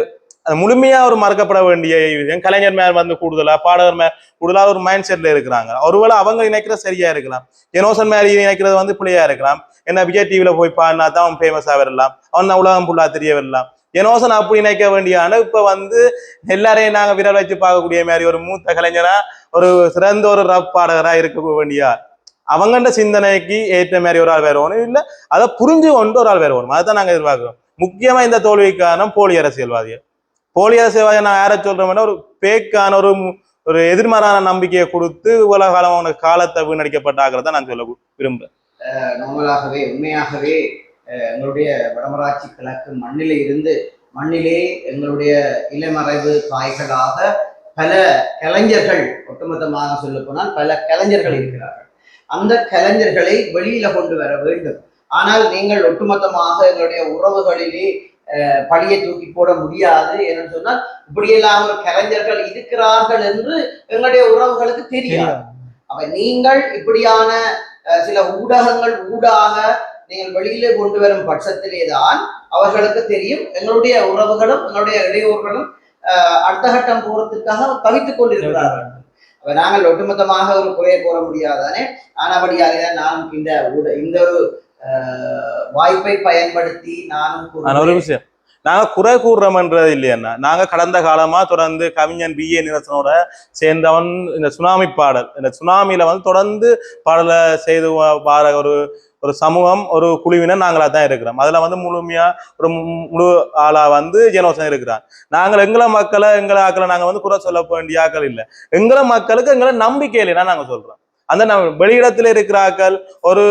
S3: முழுமையா ஒரு மறக்கப்பட வேண்டிய விஷயம். கலைஞர் மேல் வந்து கூடுதலா பாடகர் மேல் கூடுதலா ஒரு மைண்ட் செட்ல இருக்கிறாங்க. ஒருவேளை அவங்க நினைக்கிறது சரியா இருக்கலாம், ஜெனோசன் மேரி நினைக்கிறது வந்து பிள்ளையா இருக்கலாம். என்ன விஜய் டிவில போய் பாடினா தான் அவன் ஃபேமஸா வரலாம், அவன் உலகம் ஃபுல்லா தெரிய வரலாம். ஜெனோசன் அப்படி நினைக்க வேண்டிய இப்ப வந்து எல்லாரையும் நாங்க விரல் வச்சு பார்க்கக்கூடிய மாதிரி ஒரு மூத்த கலைஞரா ஒரு சிறந்த ஒரு ரப் பாடகரா இருக்க வேண்டிய அவங்கண்ட சிந்தனைக்கு ஏற்ற மாதிரி ஒரு ஆள் வேற ஒன்றும் இல்லை, அதை புரிஞ்சு கொண்டு ஒரு ஆள் வேற ஒன்றும். அதைத்தான் நாங்க எதிர்பார்க்கிறோம். முக்கியமா இந்த தோல்விக்கான போலி அரசியல்வாதிகள். போலி அரசியல்வாதியை நான் யாரை சொல்றோம்னா ஒரு பேக்கான ஒரு எதிர்மாறான நம்பிக்கையை கொடுத்து உலக காலம் அவனுக்கு காலத்தை வீணடிக்கப்பட்டாகிறத நான் சொல்ல விரும்புறேன்.
S1: நார்மலாகவே உண்மையாகவே எங்களுடைய வடமராட்சி கிழக்கு மண்ணிலே எங்களுடைய இளமறைவு தாய்களாக பல கலைஞர்கள், ஒட்டுமொத்தமாக சொல்ல போனால் பல கலைஞர்கள் இருக்கிறார்கள். அந்த கலைஞர்களை வெளியில கொண்டு வர வேண்டும். ஆனால் நீங்கள் ஒட்டுமொத்தமாக எங்களுடைய உறவுகளிலே பழியை தூக்கி போட முடியாது என்று சொன்னால் இப்படியெல்லாம் ஒரு கலைஞர்கள் இருக்கிறார்கள் என்று எங்களுடைய உறவுகளுக்கு தெரியாது. அப்ப நீங்கள் இப்படியான சில ஊடகங்கள் ஊடாக நீங்கள் வெளியிலே கொண்டு வரும் பட்சத்திலேதான் அவர்களுக்கு தெரியும் எங்களுடைய உறவுகளும் எங்களுடைய இளையோர்களும் அடுத்த கட்டம் போறதுக்காக தவித்துக் கொண்டிருக்கிறார்கள். அப்ப நாங்கள் ஒட்டுமொத்தமாக ஒரு குறைய போற முடியாதானே. ஆனபடியாக நான் இந்த ஒரு வாய்ப்பை பயன்படுத்தி
S3: ஒரு விஷயம் நாங்க குறை கூறுறோம்ன்றது இல்லையா. நாங்க கடந்த காலமா தொடர்ந்து கவிஞன் BA நிரசனோட சேர்ந்தவன் இந்த சுனாமி பாடல், இந்த சுனாமியில வந்து தொடர்ந்து பாடலை செய்து பாட ஒரு சமூகம் ஒரு குழுவினர் நாங்களா தான் இருக்கிறோம். அதுல வந்து முழுமையா ஒரு முழு ஆளா வந்து ஜெனோசன் இருக்கிறான். நாங்கள் எங்களை ஆக்களை நாங்க வந்து குறை சொல்ல வேண்டிய ஆக்கள் இல்லை. எங்களை மக்களுக்கு எங்களை நம்பிக்கை இல்லைன்னா நாங்க சொல்றோம். அந்த வெளியிடத்துல இருக்கிற ஆக்கள் ஒரு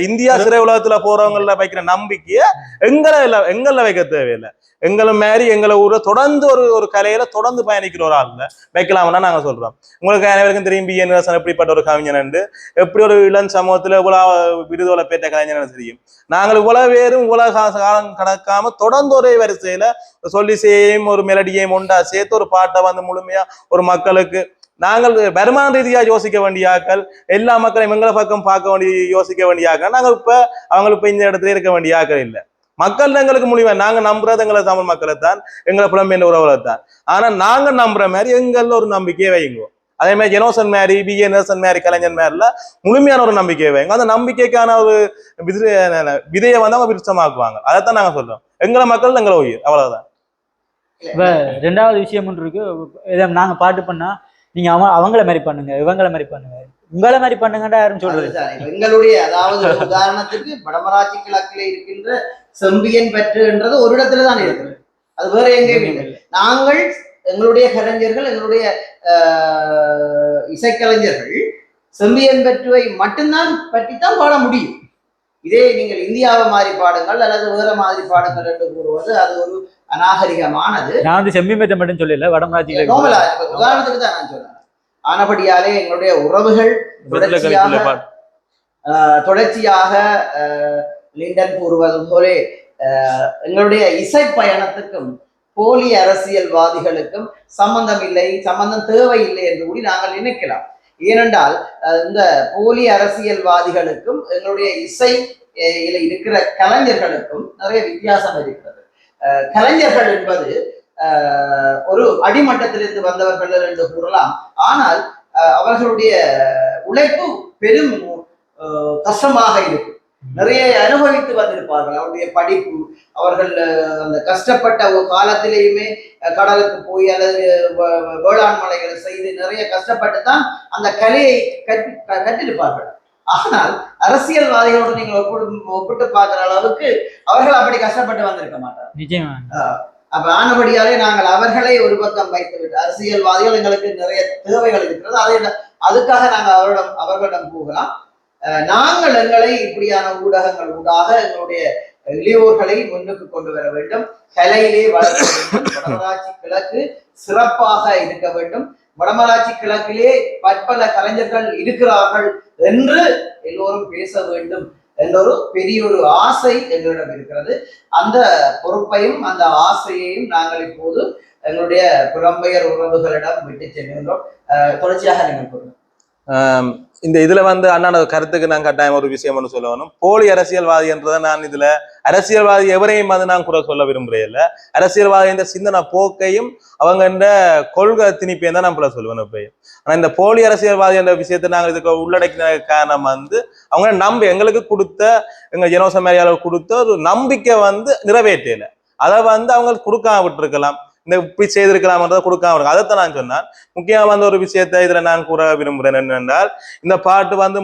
S3: இந்தியா சிறை உலகத்துல போறவங்கள வைக்கிற நம்பிக்கைய எங்களை வைக்க தேவையில்லை. எங்களை மாரி எங்களை ஊர்ல தொடர்ந்து ஒரு கலையில தொடர்ந்து பயணிக்கிற ஒரு ஆள்ல வைக்கலாம்னா நாங்க சொல்றோம். உங்களுக்கு அனைவருக்கும் தெரியும் BA நிரசன் எப்படிப்பட்ட ஒரு கவிஞன், எப்படி ஒரு இளம் சமூகத்துல இவ்வளவு விருதுகளை பெற்ற கலைஞர் தெரியும். நாங்கள் இவ்வளவு பேரும் இவ்வளவு காலம் கடக்காம தொடர்ந்து ஒரே வரிசையில சொல்லி செய்யும் ஒரு மெலடியையும் ஒண்டா சேர்த்து ஒரு பாட்டை வந்து முழுமையா ஒரு மக்களுக்கு நாங்கள் வருமான ரீதியா யோசிக்க வேண்டிய ஆக்கள், எல்லா மக்களையும் எங்களை பக்கம் யோசிக்க வேண்டிய ஆக்கள். நாங்கள் அவங்களுக்கு இப்ப இந்த இடத்துல இருக்க வேண்டிய ஆக்கள் இல்லை. மக்கள் எங்களுக்கு முடிவா நாங்க நம்புறது எங்களை தமிழ் மக்களை தான், எங்களை புலம்பெயர்ந்த உறவுகளை தான். ஆனா நாங்க நம்புற மாதிரி எங்கள்ல ஒரு நம்பிக்கையை வைங்க. அதே மாதிரி ஜெனோசன் மேரி பிஏ நேசன் மேரி கலைஞன் மேரில முழுமையான ஒரு நம்பிக்கை வைங்க. அந்த நம்பிக்கைக்கான ஒரு விதையை வந்து அவங்க விருட்சமாக்குவாங்க. அதைத்தான் நாங்க சொல்றோம். எங்களை மக்கள் எங்களை உயிர், அவ்வளவுதான்.
S2: இப்ப ரெண்டாவது விஷயம் ஒன்று இருக்கு. இதை நாங்க பாட்டு பண்ணா நீங்க அவங்கள மாதிரி பண்ணுங்க, இவங்கள மாதிரி பண்ணுங்க, உங்களை மாதிரி பண்ணுங்கடா யாரும் சொல்றது.
S1: எங்களுடைய அதாவது உதாரணத்துக்கு வடமராட்சி கிழக்கில் இருக்கின்ற செம்பியன் பற்றுன்றது ஒரு இடத்துல தான் இருக்குது, அது வேற எங்கேயும் இல்லை. நாங்கள் எங்களுடைய கலைஞர்கள், எங்களுடைய இசைக்கலைஞர்கள் செம்பியன் பற்றுவை மட்டும்தான் பற்றித்தான் பாட முடியும். இதே நீங்கள் இந்தியாவை மாதிரி பாடுங்கள் அல்லது வேற மாதிரி பாடுங்கள் என்று கூறுவது அது ஒரு அநாகரிகமானது.
S2: நான் வந்து செம்பியன் பற்றை மட்டும் சொல்லல, வடமராட்சி
S1: உதாரணத்துக்கு தான் நான் சொல்றேன். ஆனபடியாலே எங்களுடைய உறவுகள் தொடர்ச்சியாக லிண்டன் கூறுவது போல எங்களுடைய இசை பயணத்துக்கும் போலி அரசியல்வாதிகளுக்கும் சம்பந்தம் இல்லை, சம்பந்தம் தேவையில்லை என்று கூடி நாங்கள் நினைக்கலாம். ஏனென்றால் இந்த போலி அரசியல்வாதிகளுக்கும் எங்களுடைய இசை இருக்கிற கலைஞர்களுக்கும் நிறைய வித்தியாசம் இருக்கிறது. கலைஞர்கள் என்பது ஒரு அடிமட்டத்திலிருந்து வந்தவர்கள் என்று கூறலாம். ஆனால் அவர்களுடைய உழைப்பு பெரும் கஷ்டமாக இருக்கும். நிறைய அனுபவித்து வந்திருப்பார்கள். அவருடைய படிப்பு, அவர்கள் அந்த கஷ்டப்பட்ட ஒரு காலத்திலேயுமே கடலுக்கு போய் அல்லது வேளாண் மலைகளை செய்து நிறைய கஷ்டப்பட்டு தான் அந்த கலையை கற்றிருப்பார்கள். ஆனால் அரசியல்வாதிகளோடு நீங்கள் ஒப்பிட்டு பார்க்கிற அளவுக்கு அவர்கள் அப்படி கஷ்டப்பட்டு வந்திருக்க மாட்டார்கள்.
S2: நிச்சயமா.
S1: அப்ப ஆனபடியாலே நாங்கள் அவர்களை ஒரு பக்கம் வைத்து விட்டு, அரசியல்வாதிகள் எங்களுக்கு நிறைய தேவைகள் இருக்கிறது, அதுக்காக நாங்கள் அவர்களிடம் போகலாம். நாங்கள் எங்களை இப்படியான ஊடகங்கள் ஊடாக எங்களுடைய இளையோர்களை முன்னுக்கு கொண்டு வர வேண்டும், கலையிலே வளர்க்க வேண்டும். வடமராட்சி கிழக்கு சிறப்பாக இருக்க வேண்டும். வடமராட்சி கிழக்கிலே பற்பல கலைஞர்கள் இருக்கிறார்கள் என்று எல்லோரும் பேச வேண்டும் என்ற ஒரு பெரிய ஒரு ஆசை எங்களிடம் இருக்கிறது. அந்த பொறுப்பையும் அந்த ஆசையையும் நாங்கள் இப்போது எங்களுடைய புலம்பெயர் உறவுகளிடம் விட்டு செல்கின்றோம். தொடர்ச்சியாக நீங்கள் கூறுங்க.
S3: இந்த இதுல வந்து அண்ணாட கருத்துக்கு நான் கட்டாயம் ஒரு விஷயம் ஒன்று சொல்லணும். போலி அரசியல்வாதி என்றதை நான் இதுல அரசியல்வாதி எவரையும் வந்து நான் கூட சொல்ல விரும்புறேன். அரசியல்வாதி இந்த சிந்தனை போக்கையும் அவங்க இந்த கொள்கை திணிப்பையும் தான் நான் சொல்லுவேன். இப்போ ஆனா இந்த போலி அரசியல்வாதி என்ற விஷயத்தை நாங்கள் இதுக்கு உள்ளடக்கின காரணம் வந்து அவங்க எங்களுக்கு கொடுத்த எங்க ஜெனோசன் மேரியாளர் கொடுத்த ஒரு நம்பிக்கை வந்து நிறைவேற்றல. அதை வந்து அவங்க கொடுக்காம விட்டுருக்கலாம், இந்த இப்படி செய்திருக்கலாம்ன்றதை கொடுக்காம இருக்கு. அதைத்தான் நான் சொன்னேன். முக்கியமா வந்து ஒரு விஷயத்தை இதுல நான் கூற விரும்புகிறேன் என்னென்றால், இந்த பாட்டு வந்து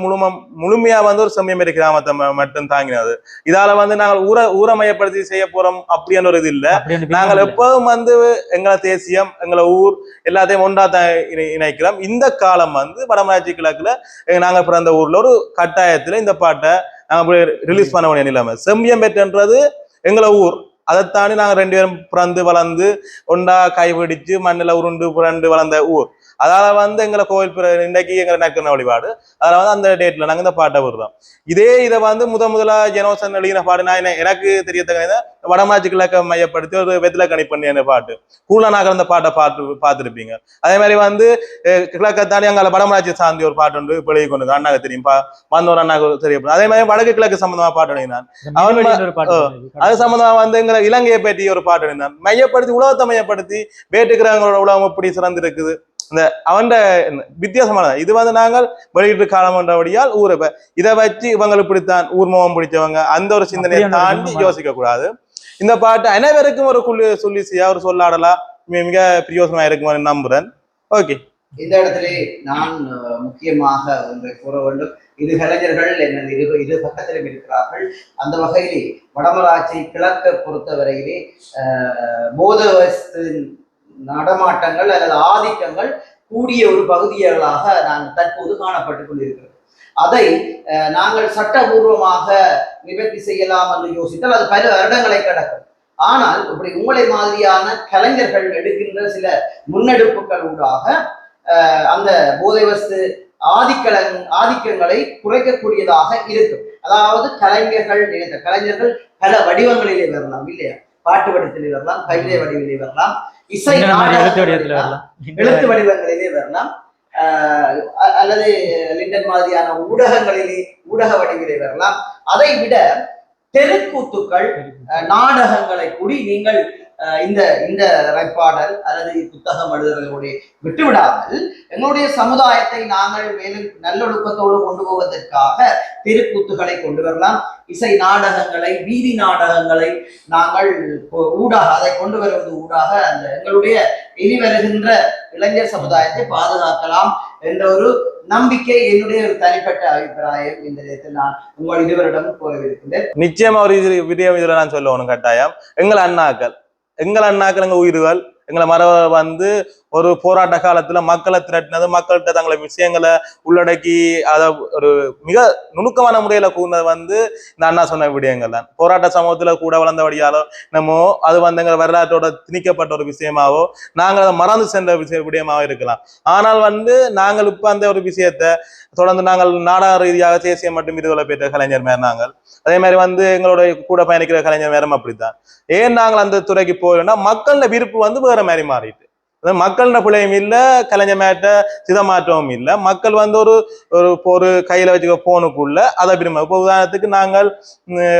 S3: முழுமையா வந்து ஒரு செம்பியன் கிராமத்தை மட்டும் தாங்கினது. இதால வந்து நாங்கள் ஊரமையப்படுத்தி செய்ய போறோம் அப்படின்ற ஒரு இது இல்லை. நாங்கள் எப்போதும் வந்து எங்களை தேசியம், எங்களை ஊர் எல்லாத்தையும் ஒன்றா இணைக்கிறோம். இந்த காலம் வந்து வடமராட்சி கிழக்குல நாங்க பிறந்த ஊர்ல ஒரு கட்டாயத்துல இந்த பாட்டை நாங்க ரிலீஸ் பண்ண வேண்டிய நிலைமை. செம்பியன் பெற்றுன்றது எங்களை ஊர், அதைத்தாண்டி நாங்கள் 2 பேரும் பிறந்து வளர்ந்து ஒண்டா கைபிடிச்சு மண்ணில் உருண்டு புரண்டு வளர்ந்த ஊர். அதால வந்து எங்களை கோவில் இன்றைக்கு எங்களை நற்கரண வழிபாடு. அதில் வந்து அந்த டேட்ல நாங்கள் இந்த பாட்டை விடுறோம். இதை வந்து முதலா ஜெனோசன் எழுதின பாடு. நான் எனக்கு தெரியத்தக்க வடமராட்சி கிழக்க மையப்படுத்தி ஒரு வெத்தில கணி பண்ணிய பாட்டு கூலனாக அந்த பாட்டை பார்த்துருப்பீங்க. அதே மாதிரி வந்து கிழக்க தாண்டி அங்கே வடமராட்சி சார்ந்த ஒரு பாட்டு உண்டு, இப்போ எழுதி கொண்டு அண்ணாக்கு தெரியும், வந்தோர் அண்ணாக்கு தெரியப்படும். அதே மாதிரி வடக்கு கிழக்கு சம்பந்தமா பாட்டு எழுதினான். அது சம்பந்தமா வந்து எங்களை இலங்கையை பற்றி ஒரு பாட்டு எழுதினான். மையப்படுத்தி உலகத்தை மையப்படுத்தி வேட்டுக்கிறவங்களோட உலகம் எப்படி சிறந்து இருக்குது, இந்த அவன் வித்தியாசமானது. இது வந்து நாங்கள் வெளியிட்டு காலம் என்றபடியால் ஊரை இதை வச்சு இவங்களுக்கு பிடித்தான் ஊர்முகம் பிடிச்சவங்க அந்த ஒரு சிந்தனையை தாண்டி யோசிக்க கூடாது. இந்த பாட்டு அனைவருக்கும் ஒரு சொல்லிசியா ஒரு சொல்லாடலாம் மிக பிரயோசனமா இருக்குமான்னு நம்புறேன். ஓகே,
S1: இந்த இடத்திலே நான் முக்கியமாக ஒன்றை கூற வேண்டும். இரு கலைஞர்கள் எனது இரு பக்கத்திலும் இருக்கிறார்கள். அந்த வகையிலே வடமராட்சி கிழக்க பொறுத்தவரையிலே போதவஸ்தின் நடமாட்டங்கள் அல்லது ஆதிக்கங்கள் கூடிய ஒரு பகுதிகளாக நாங்கள் தற்போது காணப்பட்டுக் கொண்டிருக்கிறோம். அதை நாங்கள் சட்டபூர்வமாக நிவர்த்தி செய்யலாம் என்று யோசித்தால் அது பல வருடங்களை கடக்கும். ஆனால் இப்படி உங்களை மாதிரியான கலைஞர்கள் எடுக்கின்ற சில முன்னெடுப்புகள் ஊடாக அந்த போதை வஸ்து ஆதிக்கங்களை குறைக்கக்கூடியதாக இருக்கும். அதாவது கலைஞர்கள் பல வடிவங்களிலே வரலாம் இல்லையா? பாட்டு வடிவத்திலே வரலாம், கவிதை வடிவிலே வரலாம், இசை எழுத்து வடிவங்களிலே வரலாம், அல்லது லிண்டன் மாதிரியான ஊடக வடிவிலே வரலாம். அதை விட தெருக்கூத்துக்கள் நாடகங்களை கூடி நீங்கள் இந்த இந்த பாடல் அல்லது புத்தகம் எழுதுறதோடைய விட்டுவிடாமல் எங்களுடைய சமுதாயத்தை நாங்கள் மேலும் நல்லொழுக்கத்தோடு கொண்டு போவதற்காக தெருக்கூத்துகளை கொண்டு வரலாம். இசை நாடகங்களை, வீதி நாடகங்களை நாங்கள் ஊடாக அதை கொண்டு வருவது ஊடாக அந்த எங்களுடைய இனி வருகின்ற இளைஞர் சமுதாயத்தை பாதுகாக்கலாம் என்ற ஒரு நம்பிக்கை, என்னுடைய ஒரு தனிப்பட்ட அபிப்பிராயம். இந்த நேரத்தில் நான் உங்கள் இருவரிடம் கூறவிருக்கின்றேன்.
S3: நிச்சயமா ஒரு விடயம் இதுல நான் சொல்லணும் கட்டாயம். எங்கள் அண்ணாக்கள் எங்க உயிர்கள் எங்களை மரப வந்து ஒரு போராட்ட காலத்துல மக்களை திரட்டினது, மக்கள்கிட்ட தங்களை விஷயங்களை உள்ளடக்கி அதை ஒரு மிக நுணுக்கமான முறையில கூறினது வந்து இந்த அண்ணா சொன்ன விடயங்கள் தான். போராட்ட சமூகத்துல கூட வளர்ந்தபடியாலோ என்னமோ அது வந்து எங்கள் வரலாற்றோட திணிக்கப்பட்ட ஒரு விஷயமாவோ நாங்கள் அதை மறந்து சென்ற விடயமாவோ இருக்கலாம். ஆனால் வந்து நாங்கள் இப்ப அந்த ஒரு விஷயத்த தொடர்ந்து நாங்கள் நாடக ரீதியாக தேசிய மற்றும் விருதுகளை பெற்ற கலைஞர் மேர் நாங்கள். அதே மாதிரி வந்து எங்களுடைய கூட பயணிக்கிற கலைஞர் மேரும் அப்படித்தான். ஏன் நாங்கள் அந்த துறைக்கு போறோம்னா மக்களோட விருப்பு வந்து வேற மாதிரி மாறிட்டு, மக்களோட பிள்ளையும் இல்லை, கலைஞர் மேட்ட சிதமாற்றமும் இல்லை. மக்கள் வந்து ஒரு கையில வச்சுக்க போனுக்குள்ள அதை விரும்ப. இப்போ உதாரணத்துக்கு நாங்கள்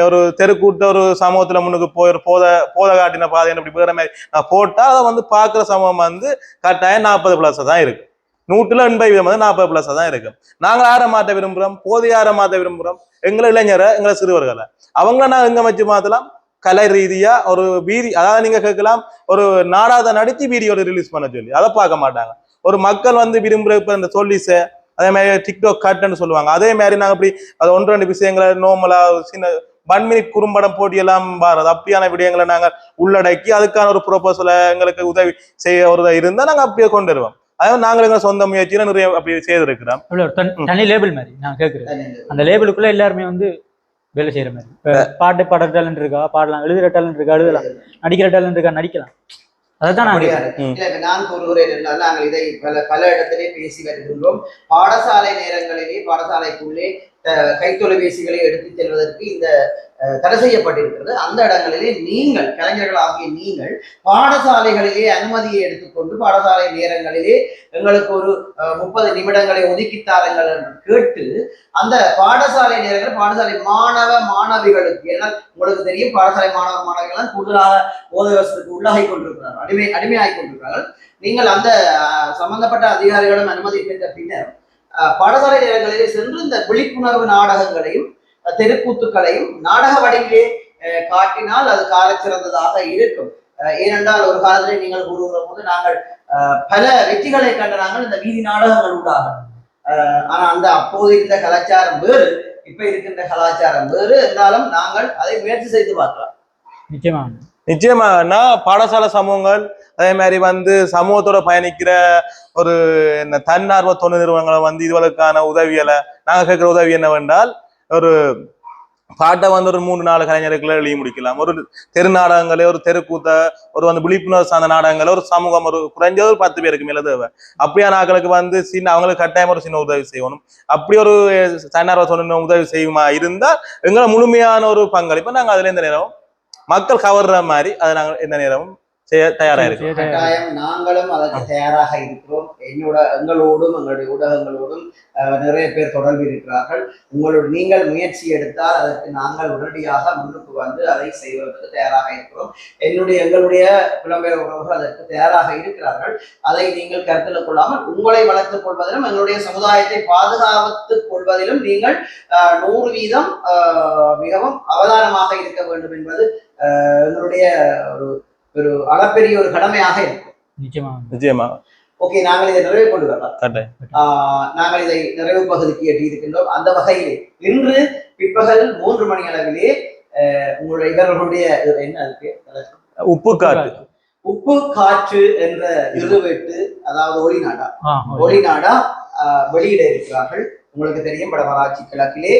S3: ஒரு தெருக்கூட்ட ஒரு சமூகத்துல முன்னுக்கு போய் ஒரு போத காட்டின பாதை அப்படி வேற மாதிரி நான் போட்டா அதை வந்து பாக்குற சமூகம் வந்து கட்டாயம் 40+ தான் இருக்கு. 100% வந்து 40+ தான் இருக்கு. நாங்கள் யாரை மாற்ற விரும்புறோம்? போதை யாரை மாற்ற விரும்புறோம்? எங்களை இளைஞரை, எங்களை சிறுவர்களை. அவங்கள நான் எங்க வச்சு மாத்தலாம்? கலை ரீதியா ஒரு வீதி, அதாவது நீங்க கேட்கலாம் ஒரு நாடாத நடிச்சு வீடியோ ரிலீஸ் பண்ண சொல்லி, அதை பார்க்க மாட்டாங்க. ஒரு மக்கள் வந்து விரும்புற இப்ப இந்த சொல்லிச, அதே மாதிரி டிக்டாக் கட்ன்னு சொல்லுவாங்க. அதே மாதிரி நாங்க அப்படி அது 1-2 விஷயங்களை நோமலா சின்ன 1 மினிட் குறும்படம் போட்டியெல்லாம் பாருது அப்படியான விடயங்களை நாங்க உள்ளடக்கி அதுக்கான ஒரு ப்ரொபோசலை எங்களுக்கு உதவி செய்ய ஒரு இருந்தா நாங்க அப்படியே கொண்டு வருவோம். அதாவது நாங்கள் எங்க சொந்த முயற்சியில நிறைய அப்படி செய்திருக்கிறோம்.
S2: தனி லேபிள் மாதிரி நான் கேட்கிறேன். அந்த லேபிளுக்குள்ள எல்லாருமே வந்து வேலை செய்யற மாதிரி. பாட்டு பாடுற டேலண்ட் இருக்கா பாடலாம், எழுதுற டேலண்ட் இருக்கா எழுதலாம், நடிக்கிற டேலண்ட் இருக்கா நடிக்கலாம். அதான்
S1: நான் கூறுகிறேன். நாங்கள் இதை பல இடத்திலே பேசி வருகின்றோம். பாடசாலை நேரங்களிலே பாடசாலைக்குள்ளே கைத்தொலைபேசிகளை எடுத்துச் செல்வதற்கு இந்த தடை செய்யப்பட்டிருக்கிறது. அந்த இடங்களிலே நீங்கள் கலைஞர்களாகிய நீங்கள் பாடசாலைகளிலே அனுமதியை எடுத்துக்கொண்டு பாடசாலை நேரங்களிலே எங்களுக்கு ஒரு 30 நிமிடங்களை ஒதுக்கித்தாருங்கள் என்று கேட்டு அந்த பாடசாலை நேரங்களில் பாடசாலை மாணவிகளுக்கு, ஏன்னா உங்களுக்கு தெரியும் பாடசாலை மாணவிகள் கூடுதலாக போதவசத்துக்கு உள்ளாகி கொண்டிருக்கிறார்கள், அடிமையாகி கொண்டிருக்கிறார்கள். நீங்கள் அந்த சம்பந்தப்பட்ட அதிகாரிகளும் அனுமதி பெற்ற பின்னர் பாடசாலை நேரங்களிலே சென்று இந்த விழிப்புணர்வு நாடகங்களையும் தெருக்கூத்துக்களையும் நாடக வடிவிலே காட்டினால் அது காலச்சிறந்ததாக இருக்கும். ஏனென்றால் ஒரு காலத்திலே நீங்கள் கூறுகிற போது நாங்கள் பல வெற்றிகளை கண்ட நாங்கள் இந்த வீதி நாடகங்கள் உண்டாக. ஆனா அந்த அப்போது இருந்த கலாச்சாரம் வேறு, இப்ப இருக்கின்ற கலாச்சாரம் வேறு. இருந்தாலும் நாங்கள் அதை முயற்சி செய்து பார்க்கலாம்.
S3: நிச்சயமா பாடசாலை சமூகங்கள் அதே மாதிரி வந்து சமூகத்தோட பயணிக்கிற ஒரு தன்னார்வ தொண்டு நிறுவனங்களை வந்து இதுவதற்கான உதவிகளை நாங்க கேட்கிற உதவி என்னவென்றால், ஒரு பாட்டை வந்து ஒரு 3-4 கலைஞருக்குள்ள எழுதி முடிக்கலாம். ஒரு தெரு நாடகங்களே, ஒரு தெருக்கூத்த, ஒரு வந்து விழிப்புணர்வு சார்ந்த நாடகங்களே ஒரு சமூகம் ஒரு குறைஞ்சது ஒரு 10 பேருக்கு மேல தேவை. அப்படியான ஆட்களுக்கு வந்து அவங்களுக்கு கட்டாயம் ஒரு சின்ன உதவி செய்யணும். அப்படி ஒரு தன்னார்வ தொண்டு உதவி செய்யுமா இருந்தால் எங்களை முழுமையான ஒரு பங்களிப்பை நாங்கள் அதுல இந்த நேரம் மக்கள் கவர்ற மாதிரி அதை நாங்கள் எந்த நேரமும் தயாராக இருக்கிறோம்.
S1: கட்டாயம் நாங்களும் அதற்கு தயாராக இருக்கிறோம். எங்களோடும் எங்களுடைய ஊடகங்களோடும் நிறைய பேர் தொடர்பு இருக்கிறார்கள். நீங்கள் முயற்சி எடுத்தால் அதற்கு நாங்கள் உடனடியாக முன்னுக்கு வந்து அதை செய்வதற்கு தயாராக இருக்கிறோம். எங்களுடைய புலம்பெயர் உறவுகள் அதற்கு தயாராக இருக்கிறார்கள். அதை நீங்கள் கருத்தில் கொள்ளாமல் உங்களை வளர்த்துக் கொள்வதிலும் எங்களுடைய சமுதாயத்தை பாதுகாத்துக் கொள்வதிலும் நீங்கள் 100% மிகவும் அவதானமாக இருக்க வேண்டும் என்பது எங்களுடைய ஒரு அளப்பெரிய ஒரு கடமையாக இருக்கும்.
S3: நிச்சயமா.
S1: ஓகே, நாங்கள் இதை நிறைவு கொண்டு வரலாம். நாங்கள் இதை நிறைவு பகுதிக்கு எட்டி இருக்கின்றோம். அந்த வகையிலே இன்று பிற்பகல் 3 மணி அளவிலே உங்களுடைய இவர்களுடைய என்ன இருக்கு, உப்பு காற்று என்ற இருவேட்டு, அதாவது ஒளிநாடா வெளியிட இருக்கிறார்கள். உங்களுக்கு தெரியும் வடமராட்சி கிழக்கிலே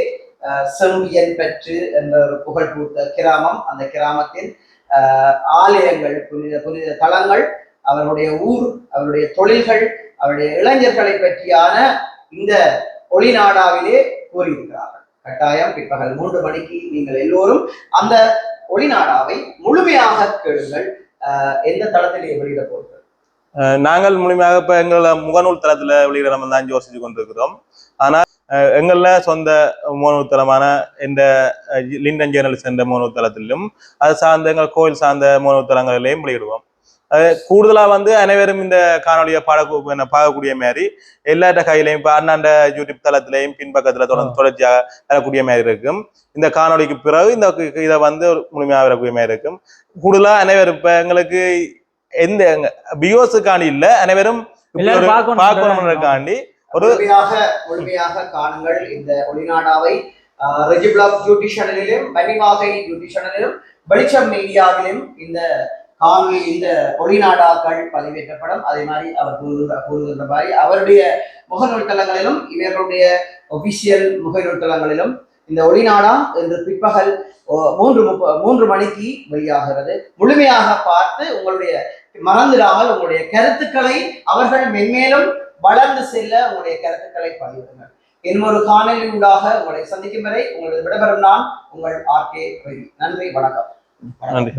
S1: செம்பியன் பெற்று என்ற ஒரு புகழ்பூத்த கிராமம். அந்த கிராமத்தின் ஆலயங்கள், புனித தலங்கள், அவருடைய ஊர், அவருடைய தொழில்கள், அவருடைய இளைஞர்களை பற்றியான இந்த ஒளிநாடாவிலே கூறியிருக்கிறார்கள். கட்டாயம் பிற்பகல் 3 மணிக்கு நீங்கள் எல்லோரும் அந்த ஒளிநாடாவை முழுமையாக கேளுங்கள். எந்த தளத்திலே வெளியிட போகிறோம்?
S3: நாங்கள் முழுமையாக இப்ப எங்களோட முகநூல் தளத்துல வெளியிட நம்ம தான் யோசிச்சு கொண்டிருக்கிறோம். ஆனா எங்கள சொந்த மோனோத்தளமான இந்த லிண்டன் ஜேர்னல்ஸ் என்ற மோனோத்தளத்திலும் அது சார்ந்த எங்கள் கோயில் சார்ந்த மோனோத்தளங்களிலையும் வெளியிடுவோம். கூடுதலா வந்து அனைவரும் இந்த காணொலியை பார்க்கக்கூடிய மாதிரி எல்லாட்ட கையிலையும் இப்ப அண்ணாண்ட யூடியூப் தளத்திலையும் பின்பக்கத்துல தொடர்ச்சியாக வரக்கூடிய மாதிரி இருக்கும். இந்த காணொலிக்கு பிறகு இந்த இதை வந்து முழுமையாக வரக்கூடிய மாதிரி இருக்கும். கூடுதலா அனைவரும் இப்ப எங்களுக்கு எந்த பியோஸுக்காண்டி இல்ல, அனைவரும் பார்க்கணும்ன்றதுக்காண்டி ஒரு
S1: முழுமையாக காணுங்கள் இந்த ஒளிநாடாவை. ரெஜி பிளாக் யூடியூப் சேனலிலும், பனிவாகை யூடியூப் சேனலிலும், வெளிச்சம் மீடியாவிலும் இந்த காணொலி இந்த ஒளிநாடாக்கள் பதிவேற்றப்படும். அதே மாதிரி அவர் கூறுகின்ற மாதிரி அவருடைய முகநூல் தளங்களிலும் இவர்களுடைய ஒபிஷியல் முகநூல் தளங்களிலும் இந்த ஒளிநாடா இன்று பிற்பகல் 3 மணிக்கு வெளியாகிறது. முழுமையாக பார்த்து உங்களுடைய மறந்துடாமல் உங்களுடைய கருத்துக்களை அவர்கள் மென்மேலும் வளர்ந்து செல்ல உங்களுடைய கருத்துக்களை பதிவிடுங்கள். இன்னொரு காணொலி ஊடாக உங்களை சந்திக்கும் வரை உங்களது விடைபெறும் நான் உங்கள் RK. நன்றி, வணக்கம்.
S3: நன்றி.